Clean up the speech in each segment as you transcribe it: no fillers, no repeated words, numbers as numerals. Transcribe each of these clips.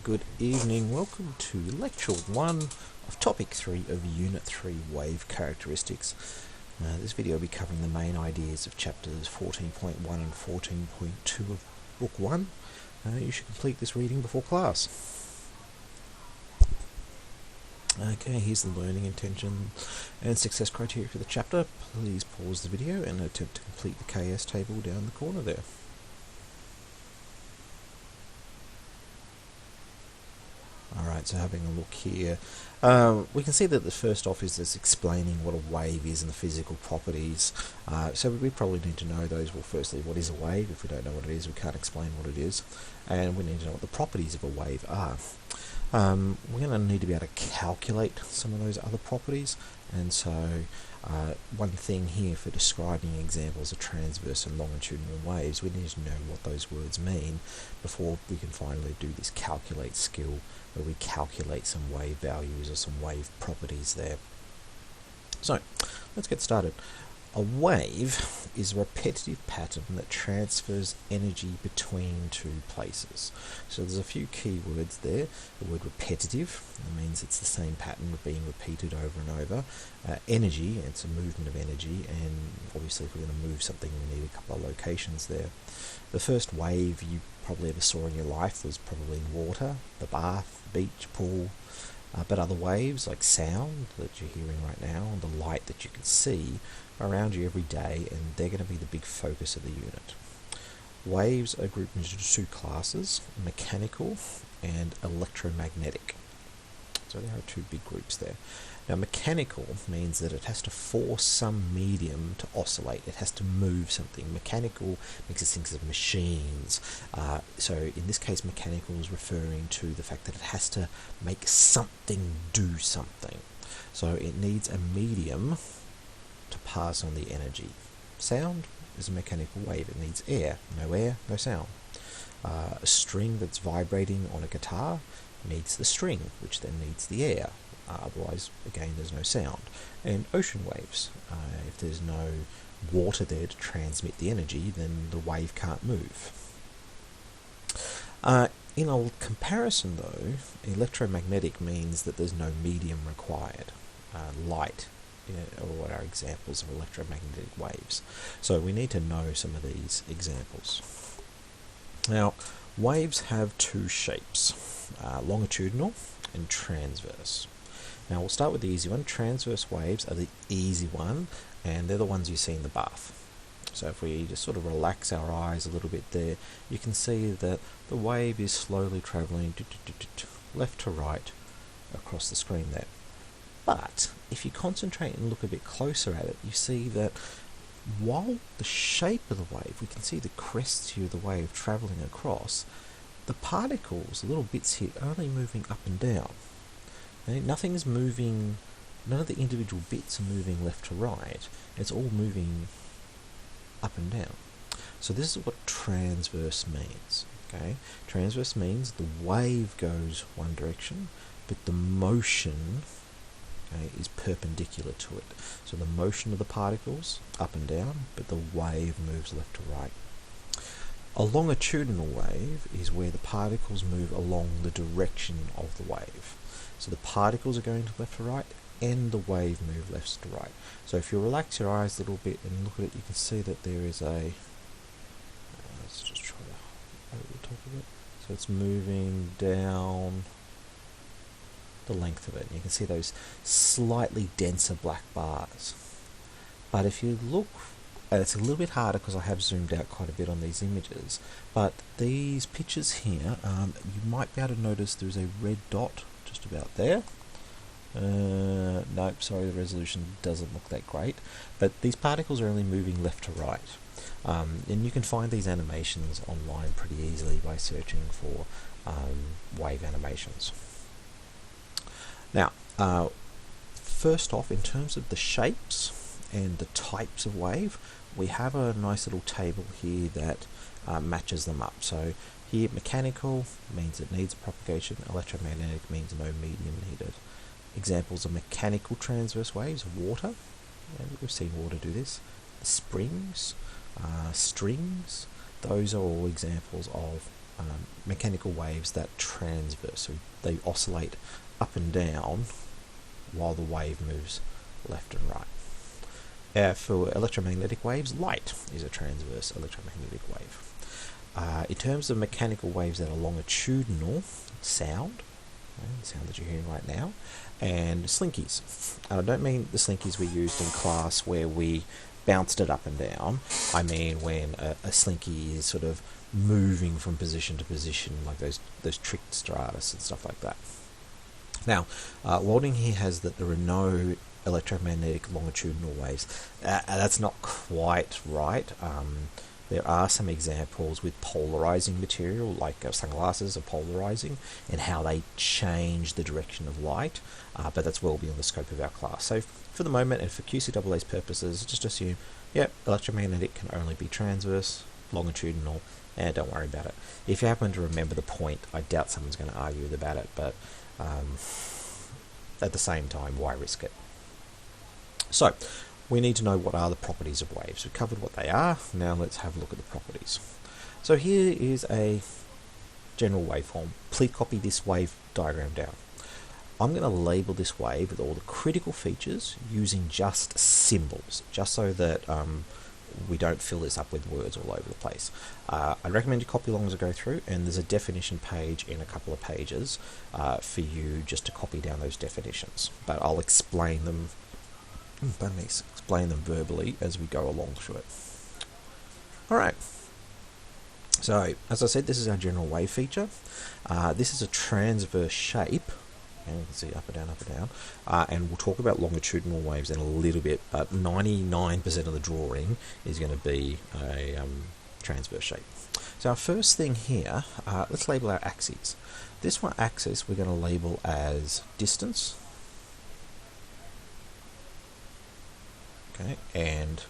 Good evening. Welcome to Lecture 1 of Topic 3 of Unit 3 Wave Characteristics. This video will be covering the main ideas of Chapters 14.1 and 14.2 of Book 1. You should complete this reading before class. Okay, here's the learning intention and success criteria for the chapter. Please pause the video and attempt to complete the KS table down the corner there. Alright, so having a look here, we can see that the first off is this explaining what a wave is and the physical properties. So we probably need to know those. Well, firstly, what is a wave? If we don't know what it is, we can't explain what it is. And we need to know what the properties of a wave are. We're going to need to be able to calculate some of those other properties. And so one thing here for describing examples of transverse and longitudinal waves, we need to know what those words mean before we can finally do this calculate skill, where we calculate some wave values or some wave properties there. So let's get started. A wave is a repetitive pattern that transfers energy between two places. So there's a few key words there. The word repetitive, that means it's the same pattern being repeated over and over. Energy, it's a movement of energy, and obviously if we're going to move something we need a couple of locations there. The first wave you probably ever saw in your life was probably in water, the bath, beach, pool. But other waves like sound that you're hearing right now and the light that you can see are around you every day, and they're going to be the big focus of the unit. Waves are grouped into two classes, mechanical and electromagnetic. So there are two big groups there. Now mechanical means that it has to force some medium to oscillate. It has to move something. Mechanical makes us think of machines. So in this case mechanical is referring to the fact that it has to make something do something. So it needs a medium to pass on the energy. Sound is a mechanical wave. It needs air. No sound. A string that's vibrating on a guitar needs the string, which then needs the air. Otherwise, again, there's no sound. And ocean waves, if there's no water there to transmit the energy, then the wave can't move. In a comparison, though, electromagnetic means that there's no medium required. Light are what are examples of electromagnetic waves. So we need to know some of these examples. Now, waves have two shapes, longitudinal and transverse. Now we'll start with the easy one. Transverse waves are the easy one, and they're the ones you see in the bath. So if we just sort of relax our eyes a little bit there, you can see that the wave is slowly travelling left to right across the screen there. But if you concentrate and look a bit closer at it, you see that while the shape of the wave, we can see the crests here of the wave travelling across, the particles, the little bits here, are only moving up and down. Okay? Nothing's moving, none of the individual bits are moving left to right. It's all moving up and down. So this is what transverse means. Okay? Transverse means the wave goes one direction, but the motion is perpendicular to it. So the motion of the particles up and down, but the wave moves left to right. A longitudinal wave is where the particles move along the direction of the wave. So the particles are going to left to right and the wave move left to right. So if you relax your eyes a little bit and look at it, you can see that there is a let's just try to over the top of it. So it's moving down the length of it. You can see those slightly denser black bars. But if you look, it's a little bit harder because I have zoomed out quite a bit on these images, but these pictures here, you might be able to notice there's a red dot just about there. Nope, sorry, the resolution doesn't look that great, but these particles are only moving left to right. And you can find these animations online pretty easily by searching for wave animations. Now, first off, in terms of the shapes and the types of wave, we have a nice little table here that matches them up. So here, mechanical means it needs propagation, electromagnetic means no medium needed. Examples of mechanical transverse waves: water, and we've seen water do this, springs, strings, those are all examples of mechanical waves that transverse, so they oscillate up and down while the wave moves left and right. For electromagnetic waves, light is a transverse electromagnetic wave. In terms of mechanical waves that are longitudinal, sound, the sound that you're hearing right now, and slinkies. And I don't mean the slinkies we used in class where we bounced it up and down. I mean when a slinky is sort of moving from position to position, like those tricked stratus and stuff like that. Now, Walding here has that there are no electromagnetic longitudinal waves. That's not quite right. There are some examples with polarizing material, like sunglasses are polarizing, and how they change the direction of light, but that's well beyond the scope of our class. So for the moment, and for QCAA's purposes, just assume, yep, electromagnetic can only be transverse, longitudinal, and don't worry about it. If you happen to remember the point, I doubt someone's going to argue about it, but at the same time, why risk it? So, we need to know what are the properties of waves. We've covered what they are, now let's have a look at the properties. So here is a general waveform. Please copy this wave diagram down. I'm going to label this wave with all the critical features using just symbols, just so that we don't fill this up with words all over the place. I recommend you copy along as I go through, and there's a definition page in a couple of pages for you just to copy down those definitions. But I'll explain them verbally as we go along through it. Alright, so as I said, this is our general wave feature. This is a transverse shape, and you can see up and down, and we'll talk about longitudinal waves in a little bit, but 99% of the drawing is going to be a transverse shape. So our first thing here, let's label our axes. This one axis we're going to label as distance, okay, and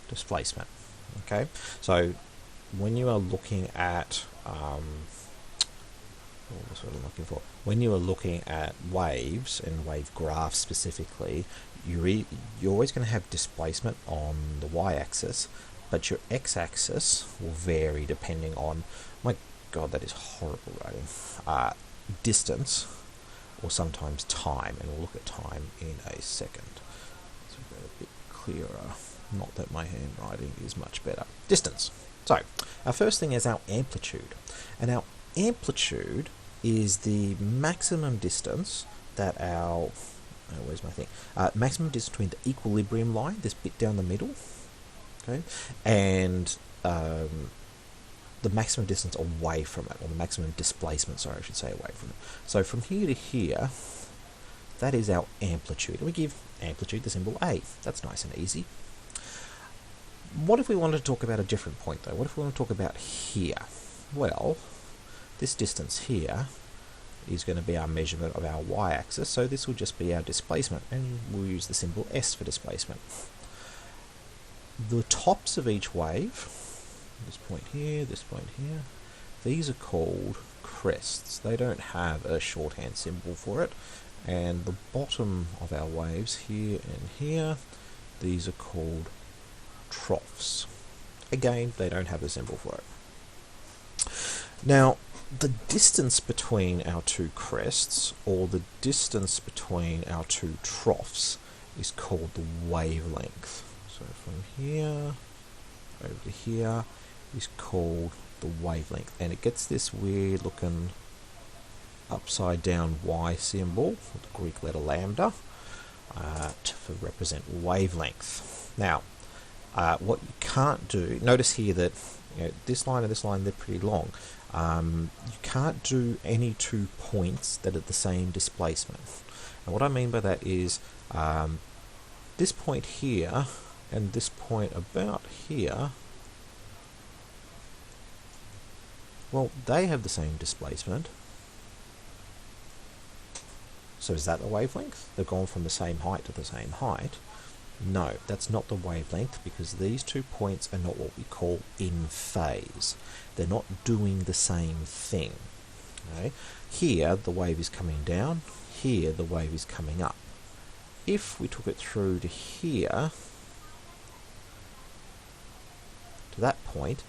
displacement. Okay, so when you are looking at when you are looking at waves and wave graphs specifically, you're always going to have displacement on the y-axis, but your x-axis will vary depending on, my god, that is horrible writing, distance, or sometimes time, and we'll look at time in a second. So we'll go a bit clearer. Not that my handwriting is much better. Distance. So, our first thing is our amplitude. And our amplitude is the maximum distance that our... where's my thing? Maximum distance between the equilibrium line, this bit down the middle, okay, and the maximum distance away from it, or the maximum displacement, sorry, I should say away from it. So from here to here, that is our amplitude. And we give amplitude the symbol A. That's nice and easy. What if we wanted to talk about a different point, though? What if we want to talk about here? Well, this distance here is going to be our measurement of our y-axis, so this will just be our displacement, and we'll use the symbol S for displacement. The tops of each wave, this point here, these are called crests. They don't have a shorthand symbol for it. And the bottom of our waves here and here, these are called troughs. Again, they don't have a symbol for it. Now, the distance between our two crests, or the distance between our two troughs, is called the wavelength. So from here over to here is called the wavelength, and it gets this weird looking upside down Y symbol, with the Greek letter lambda, to represent wavelength. Now, what you can't do, notice here that this line and this line, they're pretty long. You can't do any 2 points that are the same displacement. And what I mean by that is this point here and this point about here, well, they have the same displacement. So is that the wavelength? They've gone from the same height to the same height. No, that's not the wavelength, because these 2 points are not what we call in phase. They're not doing the same thing. Okay? Here, the wave is coming down. Here, the wave is coming up. If we took it through to here, to that point,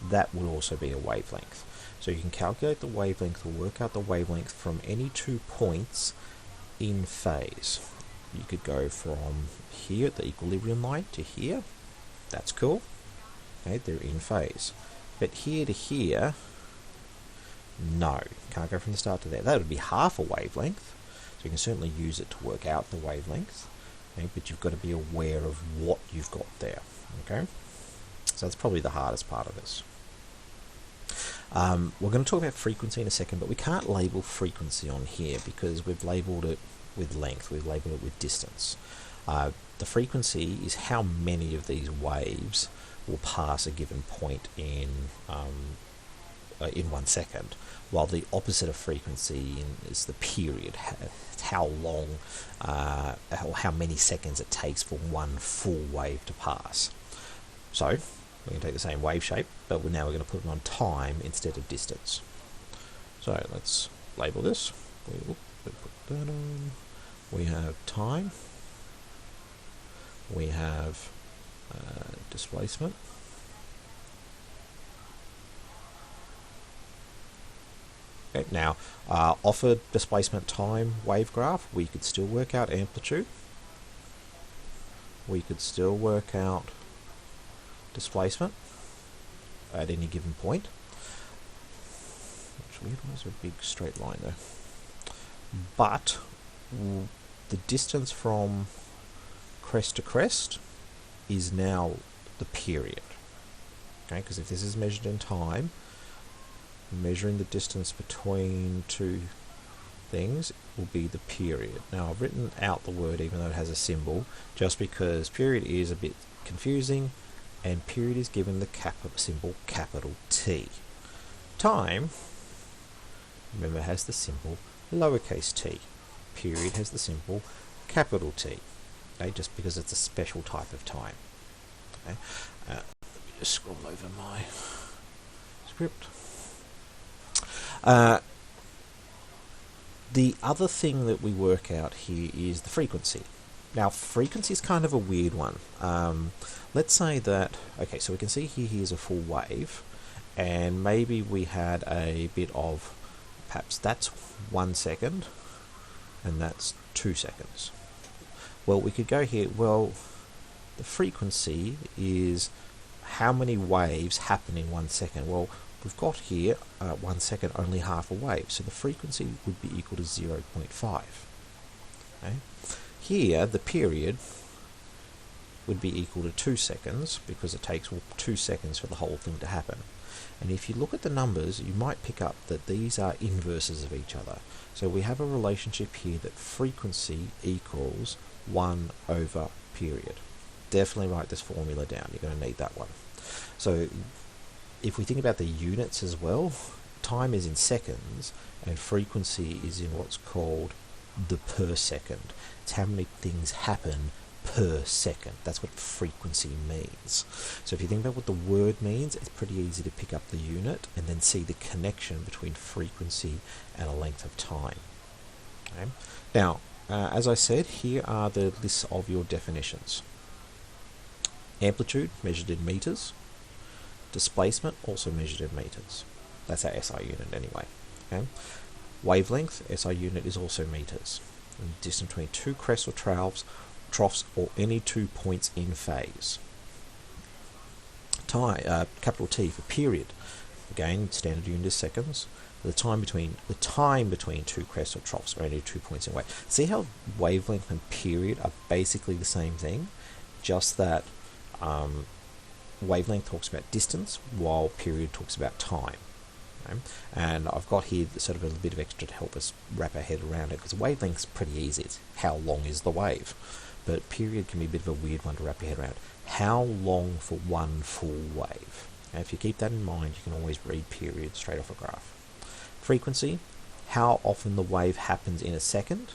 that will also be a wavelength. So you can calculate the wavelength or work out the wavelength from any 2 points in phase. You could go from here at the equilibrium line to here. That's cool. Okay, they're in phase. But here to here, no. Can't go from the start to there. That would be half a wavelength. So you can certainly use it to work out the wavelength. Okay, but you've got to be aware of what you've got there. Okay, so that's probably the hardest part of this. We're going to talk about frequency in a second, but we can't label frequency on here because we've labelled it with length, we've labelled it with distance. The frequency is how many of these waves will pass a given point in 1 second, while the opposite of frequency is the period, how long, how many seconds it takes for one full wave to pass. So we're going to take the same wave shape, but now we're going to put it on time instead of distance. So let's label this. We'll put that on. We have time. We have displacement. Okay, now, off a displacement time wave graph, we could still work out amplitude. We could still work out displacement at any given point. Actually, it was a big straight line there. But the distance from crest to crest is now the period. Okay, because if this is measured in time, measuring the distance between two things will be the period. Now I've written out the word even though it has a symbol, just because period is a bit confusing, and period is given the symbol capital T. Time, remember, has the symbol lowercase t. Period has the symbol capital T. Okay, just because it's a special type of time. Okay, let me just scroll over my script. The other thing that we work out here is the frequency. Now, frequency is kind of a weird one. Let's say that, okay, so we can see here's a full wave, and maybe we had a bit of, perhaps that's 1 second, and that's 2 seconds. Well, we could go here, well, the frequency is how many waves happen in 1 second. Well, we've got here 1 second, only half a wave, so the frequency would be equal to 0.5. Okay. Here, the period would be equal to 2 seconds, because it takes 2 seconds for the whole thing to happen. And if you look at the numbers, you might pick up that these are inverses of each other. So we have a relationship here that frequency equals 1 over period. Definitely write this formula down, you're going to need that one. So if we think about the units as well, time is in seconds and frequency is in what's called the per second. It's how many things happen per second. That's what frequency means. So if you think about what the word means, it's pretty easy to pick up the unit and then see the connection between frequency and a length of time. Okay. Now, as I said, here are the lists of your definitions. Amplitude, measured in meters. Displacement, also measured in meters. That's our SI unit anyway. Okay. Wavelength, SI unit is also meters. And distance between two crests or troughs or any 2 points in phase. Time, capital T for period. Again, standard unit is seconds. The time between two crests or troughs or any 2 points in wave. See how wavelength and period are basically the same thing, just that wavelength talks about distance while period talks about time. Okay? And I've got here sort of a bit of extra to help us wrap our head around it, because wavelength's pretty easy. It's how long is the wave, but period can be a bit of a weird one to wrap your head around. How long for one full wave? And if you keep that in mind, you can always read period straight off a graph. Frequency, how often the wave happens in a second,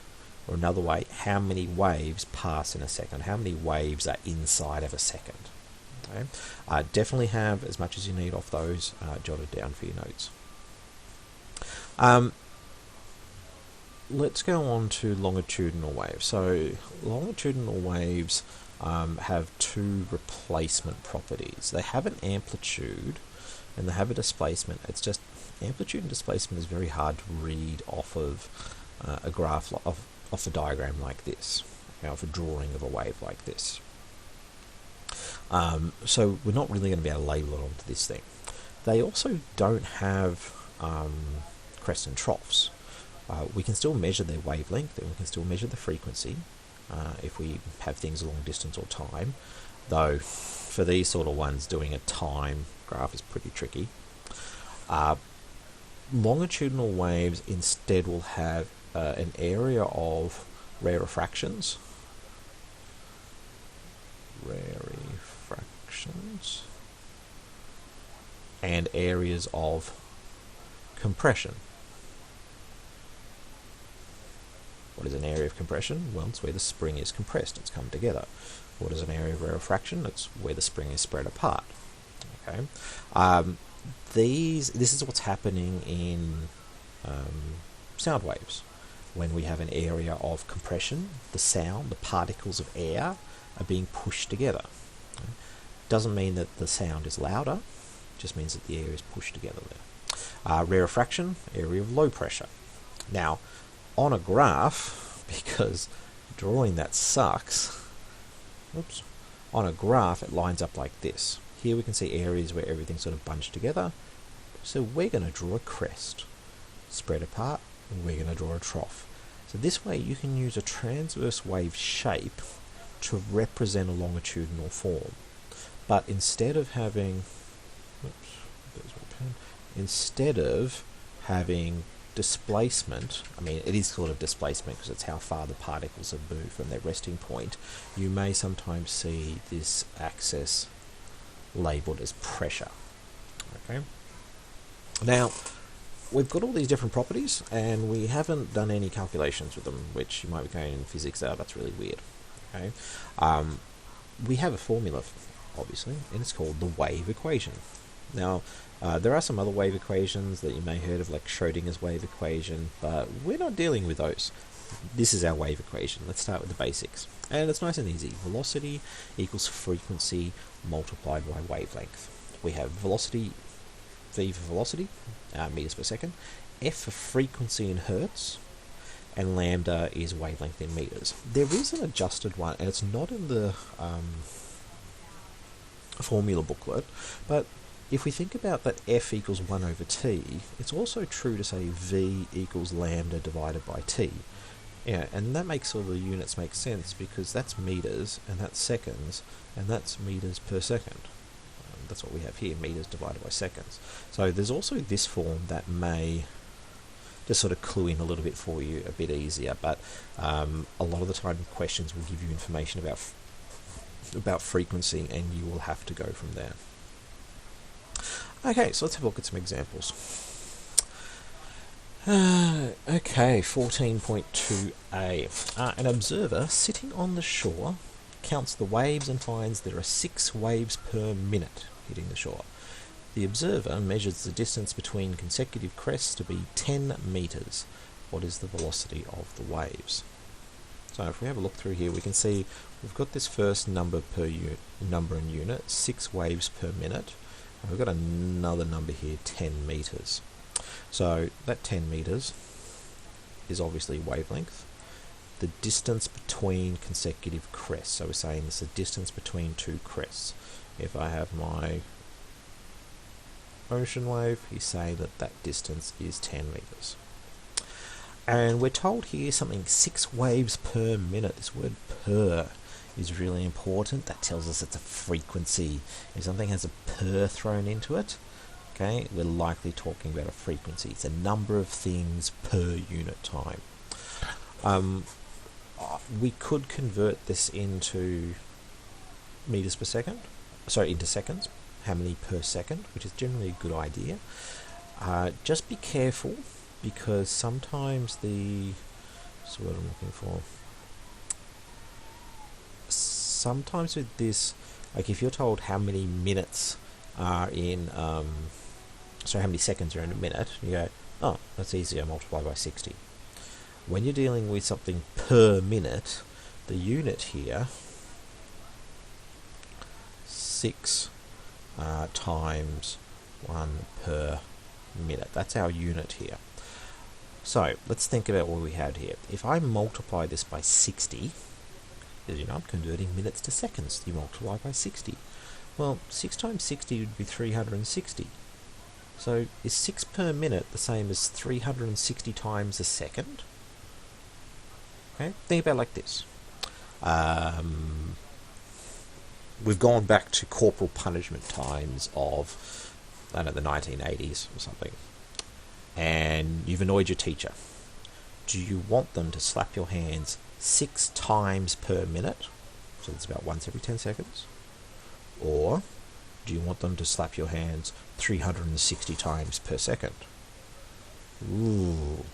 or another way, how many waves pass in a second, how many waves are inside of a second. Okay? Definitely have as much as you need off those jotted down for your notes. Let's go on to longitudinal waves. So longitudinal waves have two replacement properties. They have an amplitude and they have a displacement. It's just amplitude and displacement is very hard to read off of a graph, off a diagram like this, off a drawing of a wave like this. So we're not really going to be able to label it onto this thing. They also don't have crests and troughs. We can still measure their wavelength and we can still measure the frequency if we have things along distance or time, though for these sort of ones doing a time graph is pretty tricky. Longitudinal waves instead will have an area of rarefactions and areas of compression. What is an area of compression? Well, it's where the spring is compressed, it's come together. What is an area of rarefaction? It's where the spring is spread apart. Okay, this is what's happening in sound waves. When we have an area of compression, the sound, the particles of air are being pushed together. Okay? Doesn't mean that the sound is louder, it just means that the air is pushed together there. Rarefaction, area of low pressure. Now, on a graph, because drawing that sucks, on a graph it lines up like this. Here we can see areas where everything's sort of bunched together, so we're going to draw a crest. Spread apart, and we're going to draw a trough. So this way you can use a transverse wave shape to represent a longitudinal form. But instead of having displacement, I mean it is called a displacement because it's how far the particles have moved from their resting point, you may sometimes see this axis labelled as pressure. Okay. Now, we've got all these different properties and we haven't done any calculations with them, which you might be going in physics, that's really weird. Okay. We have a formula, obviously, and it's called the wave equation. Now, there are some other wave equations that you may have heard of, like Schrodinger's wave equation, but we're not dealing with those. This is our wave equation. Let's start with the basics. And it's nice and easy. Velocity equals frequency multiplied by wavelength. We have velocity, V for velocity, meters per second, F for frequency in hertz, and lambda is wavelength in meters. There is an adjusted one, and it's not in the formula booklet, but if we think about that F equals 1 over t, it's also true to say V equals lambda divided by t. Yeah, and that makes all the units make sense because that's meters and that's seconds and that's meters per second. That's what we have here, meters divided by seconds. So there's also this form that may just sort of clue in a little bit for you a bit easier, but a lot of the time questions will give you information about frequency and you will have to go from there. Okay, so let's have a look at some examples. Okay, 14.2a. An observer sitting on the shore counts the waves and finds there are 6 waves per minute hitting the shore. The observer measures the distance between consecutive crests to be 10 meters. What is the velocity of the waves? So if we have a look through here, we can see we've got this first number in unit, 6 waves per minute. And we've got another number here, 10 meters. So that 10 meters is obviously wavelength. The distance between consecutive crests. So we're saying it's the distance between 2 crests. If I have my ocean wave, he's saying that that distance is 10 meters. And we're told here something 6 waves per minute. This word per is really important. That tells us it's a frequency. If something has a per thrown into it, okay, we're likely talking about a frequency. It's a number of things per unit time. We could convert this into meters per second, into seconds, how many per second, which is generally a good idea. Just be careful because sometimes sometimes with this, like if you're told how many minutes are in, how many seconds are in a minute, you go, oh, that's easy, I multiply by 60. When you're dealing with something per minute, the unit here 6 times 1 per minute. That's our unit here. So let's think about what we had here. If I multiply this by 60, as you know, I'm converting minutes to seconds. You multiply by 60. Well, 6 times 60 would be 360. So is 6 per minute the same as 360 times a second? Okay, think about it like this. We've gone back to corporal punishment times of, I don't know, the 1980s or something. And you've annoyed your teacher. Do you want them to slap your hands 6 times per minute? So that's about once every 10 seconds. Or do you want them to slap your hands 360 times per second? Ooh.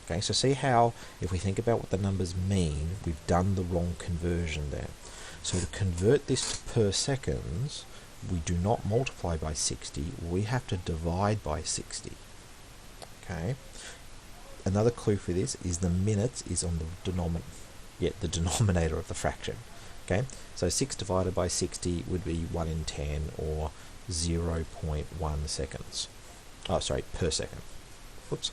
Okay, so see how, if we think about what the numbers mean, we've done the wrong conversion there. So to convert this to per seconds, we do not multiply by 60, we have to divide by 60. Okay. Another clue for this is the minutes is on the denominator of the fraction. Okay, so 6 divided by 60 would be 1 in 10, or 0.1 seconds. Oh, sorry, per second. Whoops,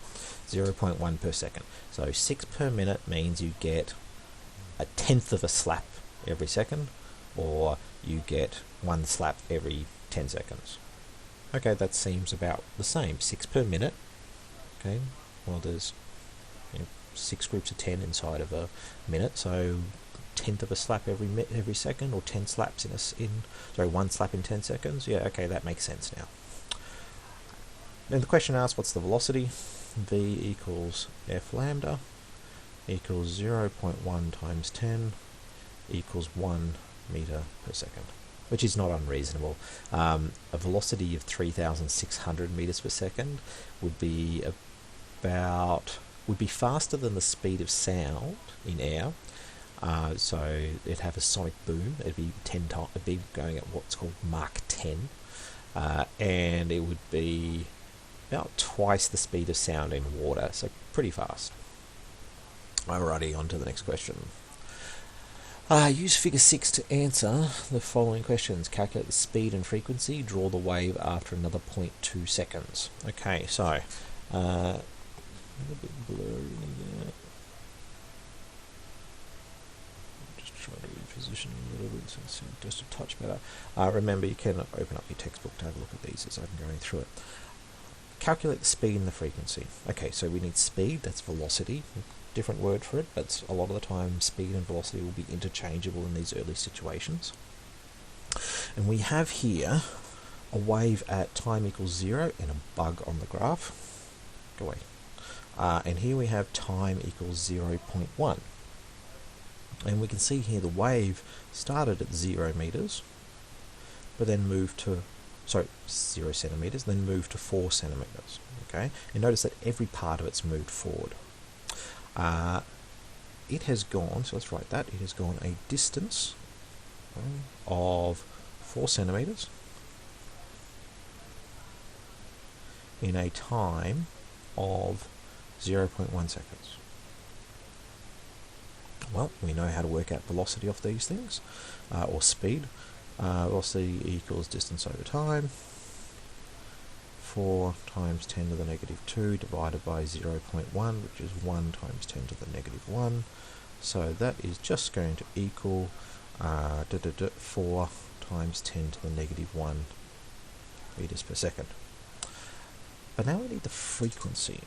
0.1 per second. So 6 per minute means you get 1/10 of a slap every second, or you get 1 slap every 10 seconds. Okay, that seems about the same. 6 per minute. Okay, well, there's 6 groups of 10 inside of a minute, so 1/10 of a slap every second, or 10 slaps sorry, 1 slap in 10 seconds. Yeah, okay, that makes sense now. Then the question asks, what's the velocity? V equals F lambda equals 0.1 times 10 equals 1 meter per second, which is not unreasonable. A velocity of 3,600 meters per second would be faster than the speed of sound in air. So it'd have a sonic boom. It'd be going at what's called Mach 10, and it would be about twice the speed of sound in water. So pretty fast. Alrighty, on to the next question. Use figure 6 to answer the following questions. Calculate the speed and frequency. Draw the wave after another 0.2 seconds. Okay, so a little bit blurry there. Just try to reposition a little bit so it's just a touch better. Remember, you can open up your textbook to have a look at these as I'm going through it. Calculate the speed and the frequency. Okay, so we need speed, that's velocity. Different word for it, but a lot of the time speed and velocity will be interchangeable in these early situations. And we have here a wave at time equals 0 and a bug on the graph. Go away. And here we have time equals 0.1. And we can see here the wave started at 0 meters, but then moved to 0 centimeters, then moved to 4 centimeters. Okay, and notice that every part of it's moved forward. It has gone, so let's write that, it has gone a distance of 4 centimeters in a time of 0.1 seconds. Well, we know how to work out velocity of these things, or speed. Velocity equals distance over time. 4 times 10 to the negative 2 divided by 0.1, which is 1 times 10 to the negative 1. So that is just going to equal 4 times 10 to the negative 1 meters per second. But now we need the frequency.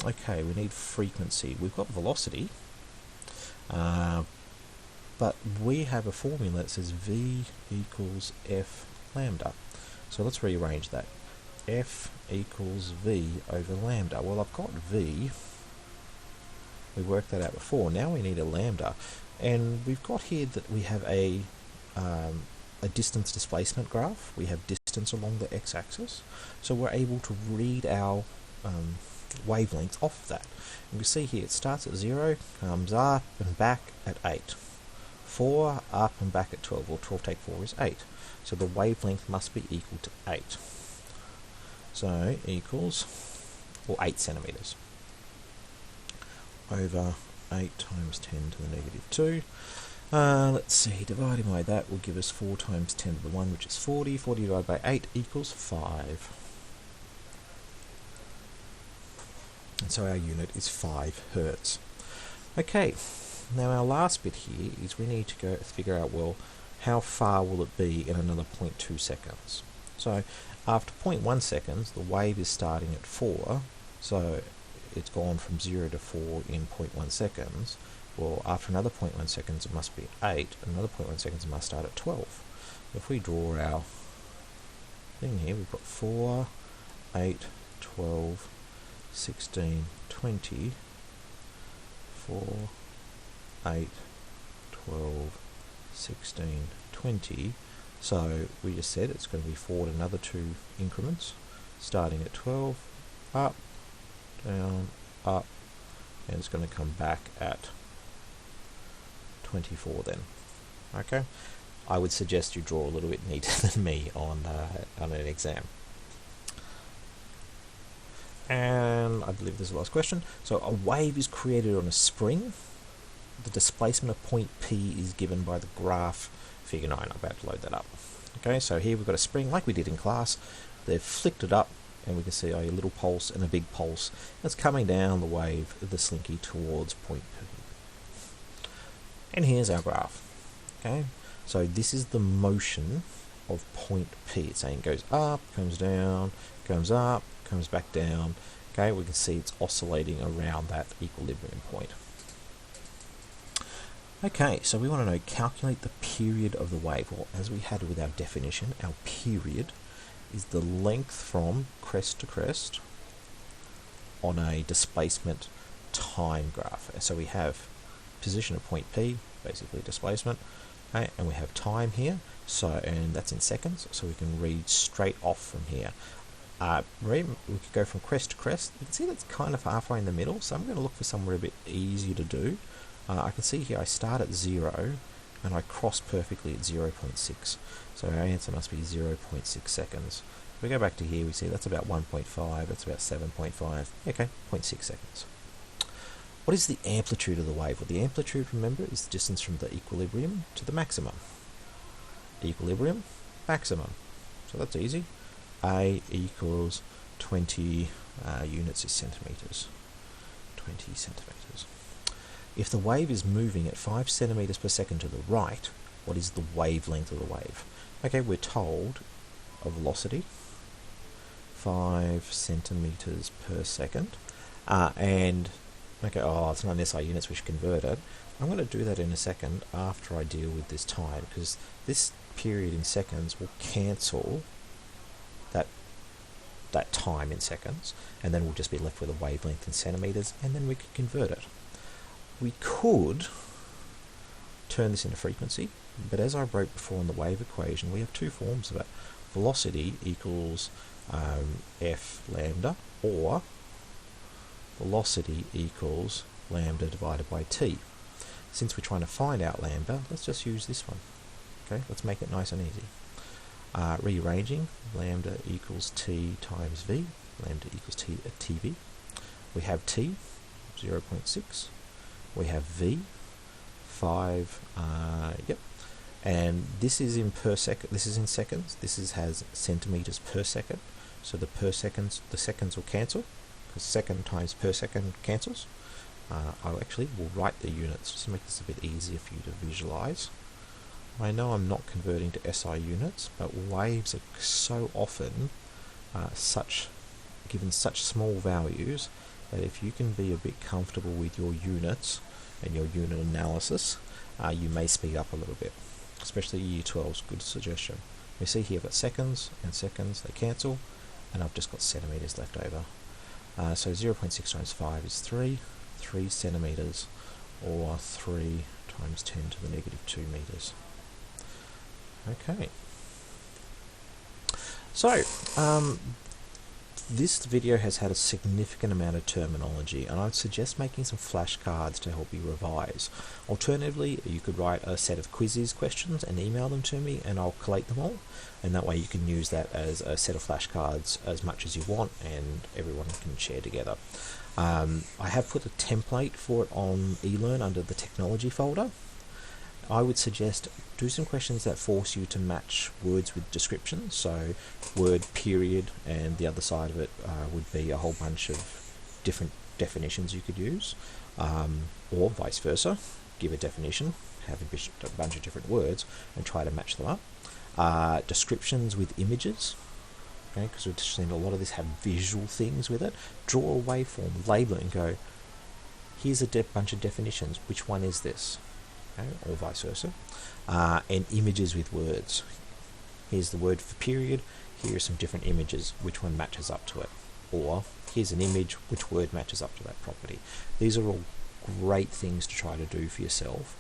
Okay, we need frequency. We've got velocity, but we have a formula that says V equals F lambda. So let's rearrange that. F equals V over lambda. Well, I've got V. We worked that out before. Now we need a lambda. And we've got here that we have a distance displacement graph. We have distance along the x-axis. So we're able to read our wavelength off of that. And you see here it starts at 0, comes up and back at 8. 4 up and back at 12, or 12 take 4 is 8. So the wavelength must be equal to 8. So equals, or 8 centimeters over 8 times 10 to the negative 2. Let's see, dividing by that will give us 4 times 10 to the 1, which is 40. 40 divided by 8 equals 5. And so our unit is 5 Hertz. Okay, now our last bit here is we need to go figure out, well, how far will it be in another 0.2 seconds? So after 0.1 seconds, the wave is starting at 4, so it's gone from 0 to 4 in 0.1 seconds. Well, after another 0.1 seconds, it must be 8, another 0.1 seconds, it must start at 12. If we draw our thing here, we've got 4, 8, 12, 16, 20, 4, 8, 12, 16, 20. So we just said it's going to be forward another 2 increments, starting at 12, up, down, up, and it's going to come back at 24 then. Okay, I would suggest you draw a little bit neater than me on an exam. And I believe this is the last question. So a wave is created on a spring. The displacement of point P is given by the graph figure 9. I'm about to load that up. Okay, so here we've got a spring like we did in class. They've flicked it up and we can see a little pulse and a big pulse. It's coming down the wave of the slinky towards point P. And here's our graph. Okay, so this is the motion of point P. It's saying it goes up, comes down, comes up, comes back down. Okay, we can see it's oscillating around that equilibrium point. Okay, so we want to know, calculate the period of the wave. Well, as we had with our definition, our period is the length from crest to crest on a displacement time graph. So we have position at point P, basically displacement, okay, and we have time here, so, and that's in seconds, so we can read straight off from here. We could go from crest to crest. You can see that's kind of halfway in the middle, so I'm going to look for somewhere a bit easier to do. I can see here I start at 0 and I cross perfectly at 0.6, so our answer must be 0.6 seconds. If we go back to here, we see that's about 1.5, that's about 7.5, okay, 0.6 seconds. What is the amplitude of the wave? Well, the amplitude, remember, is the distance from the equilibrium to the maximum. Equilibrium, maximum. So that's easy. A equals 20 units is centimeters. 20 centimeters. If the wave is moving at 5 centimeters per second to the right, what is the wavelength of the wave? Okay, we're told a velocity, 5 centimeters per second, and okay, it's not in SI units, we should convert it. I'm going to do that in a second after I deal with this time, because this period in seconds will cancel that time in seconds, and then we'll just be left with a wavelength in centimeters, and then we can convert it. We could turn this into frequency, but as I wrote before in the wave equation, we have 2 forms of it. Velocity equals f lambda, or velocity equals lambda divided by t. Since we're trying to find out lambda, let's just use this one. Okay, let's make it nice and easy. Rearranging, lambda equals t times v, lambda equals t at tv. We have t, 0.6. We have v, 5, and this is in per second. This is in seconds. This has centimeters per second. So the seconds will cancel, because second times per second cancels. We'll write the units just to make this a bit easier for you to visualize. I know I'm not converting to SI units, but waves are so often given such small values that if you can be a bit comfortable with your units and your unit analysis, you may speed up a little bit. Especially Year 12 is a good suggestion. You see here I've got seconds and seconds, they cancel, and I've just got centimeters left over. So 0.6 times 5 is 3 centimeters, or 3 times 10 to the negative 2 meters. Okay. So, this video has had a significant amount of terminology, and I'd suggest making some flashcards to help you revise. Alternatively, you could write a set of quizzes questions and email them to me, and I'll collate them all, and that way you can use that as a set of flashcards as much as you want, and everyone can share together. I have put a template for it on eLearn under the technology folder. I would suggest do some questions that force you to match words with descriptions. So word period, and the other side of it would be a whole bunch of different definitions you could use, or vice versa. Give a definition, have a bunch of different words, and try to match them up. Descriptions with images, okay, because we've seen a lot of this have visual things with it. Draw a waveform, label it, and go, here's a bunch of definitions, which one is this? Okay, or vice versa. And images with words. Here's the word for period, here are some different images, which one matches up to it? Or here's an image, which word matches up to that property? These are all great things to try to do for yourself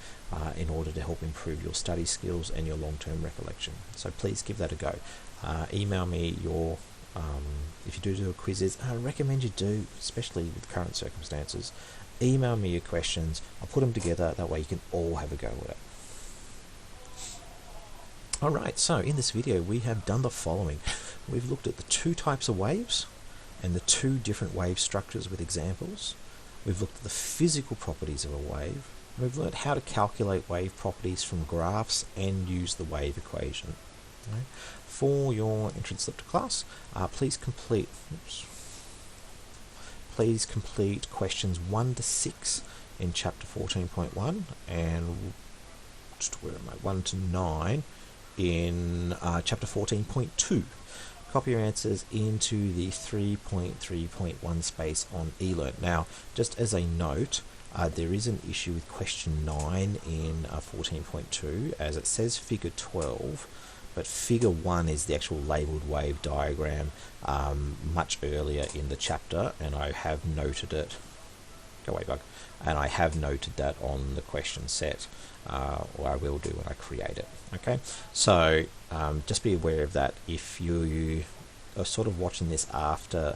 in order to help improve your study skills and your long-term recollection. So please give that a go. Email me your, if you do quizzes, I recommend you do, especially with current circumstances. Email me your questions, I'll put them together, that way you can all have a go with it. Alright, so in this video we have done the following. We've looked at the two types of waves and the two different wave structures with examples. We've looked at the physical properties of a wave. We've learned how to calculate wave properties from graphs and use the wave equation. Okay. For your entrance slip to class, please complete questions 1 to 6 in chapter 14.1 and 1 to 9 in chapter 14.2. Copy your answers into the 3.3.1 space on eLearn. Now, just as a note, there is an issue with question 9 in 14.2, as it says figure 12, but figure 1 is the actual labelled wave diagram much earlier in the chapter, and I have noted it. Go away, bug. And I have noted that on the question set, or I will do when I create it. Okay, so just be aware of that. If you are sort of watching this after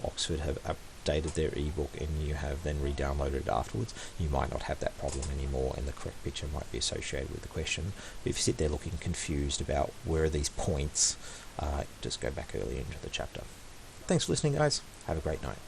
Oxford have updated their ebook and you have then re-downloaded it afterwards, you might not have that problem anymore, and the correct picture might be associated with the question. But if you sit there looking confused about where are these points, just go back earlier into the chapter. Thanks for listening, guys. Have a great night.